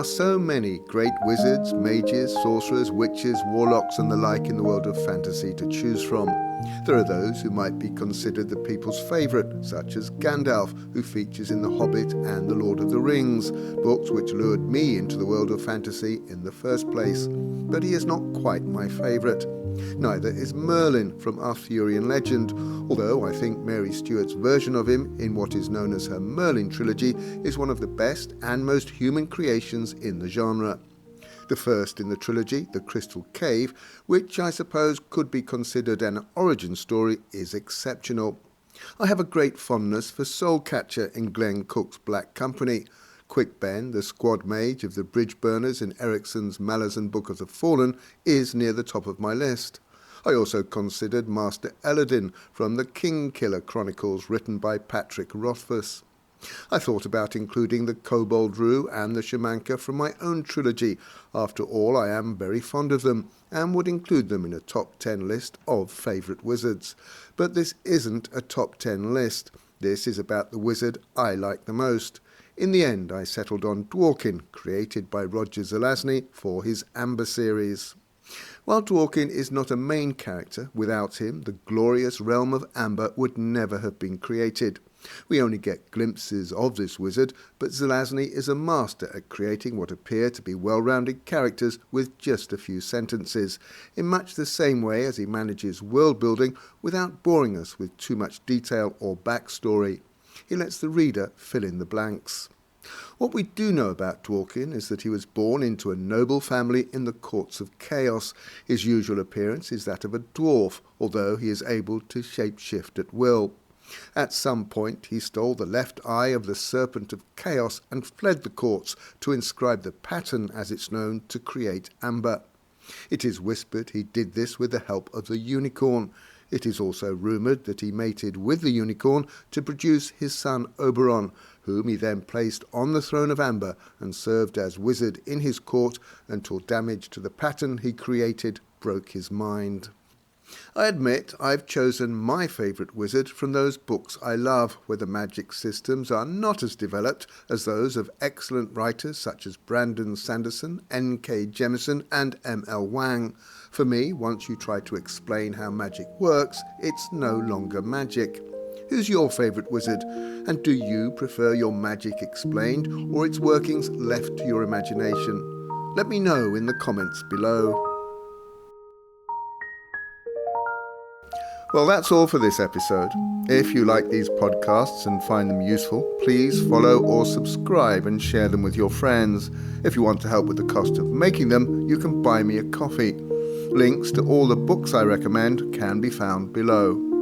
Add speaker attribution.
Speaker 1: so many great wizards, mages, sorcerers, witches, warlocks and the like in the world of fantasy to choose from. There are those who might be considered the people's favourite, such as Gandalf, who features in The Hobbit and The Lord of the Rings, books which lured me into the world of fantasy in the first place. But he is not quite my favourite. Neither is Merlin from Arthurian legend, although I think Mary Stuart's version of him in what is known as her Merlin trilogy is one of the best and most human creations in the genre. The first in the trilogy, The Crystal Cave, which I suppose could be considered an origin story, is exceptional. I have a great fondness for Soulcatcher in Glenn Cook's Black Company. Quick Ben, the squad mage of the bridge burners in Ericsson's Malazan Book of the Fallen, is near the top of my list. I also considered Master Eladin from the King Killer Chronicles written by Patrick Rothfuss. I thought about including the Kobold Roo and the Shamanka from my own trilogy. After all, I am very fond of them and would include them in a top 10 list of favourite wizards. But this isn't a top 10 list. This is about the wizard I like the most. In the end, I settled on Dworkin, created by Roger Zelazny for his Amber series. While Dworkin is not a main character, without him the glorious realm of Amber would never have been created. We only get glimpses of this wizard, but Zelazny is a master at creating what appear to be well-rounded characters with just a few sentences, in much the same way as he manages world-building without boring us with too much detail or backstory. He lets the reader fill in the blanks. What we do know about Dworkin is that he was born into a noble family in the courts of chaos. His usual appearance is that of a dwarf, although he is able to shape-shift at will. At some point he stole the left eye of the Serpent of Chaos and fled the courts to inscribe the pattern, as it's known, to create Amber. It is whispered he did this with the help of the unicorn. It is also rumoured that he mated with the unicorn to produce his son Oberon, whom he then placed on the throne of Amber and served as wizard in his court until damage to the pattern he created broke his mind. I admit I've chosen my favourite wizard from those books I love, where the magic systems are not as developed as those of excellent writers such as Brandon Sanderson, N.K. Jemisin and M.L. Wang. For me, once you try to explain how magic works, it's no longer magic. Who's your favourite wizard? And do you prefer your magic explained or its workings left to your imagination? Let me know in the comments below. Well, that's all for this episode. If you like these podcasts and find them useful, please follow or subscribe and share them with your friends. If you want to help with the cost of making them, you can buy me a coffee. Links to all the books I recommend can be found below.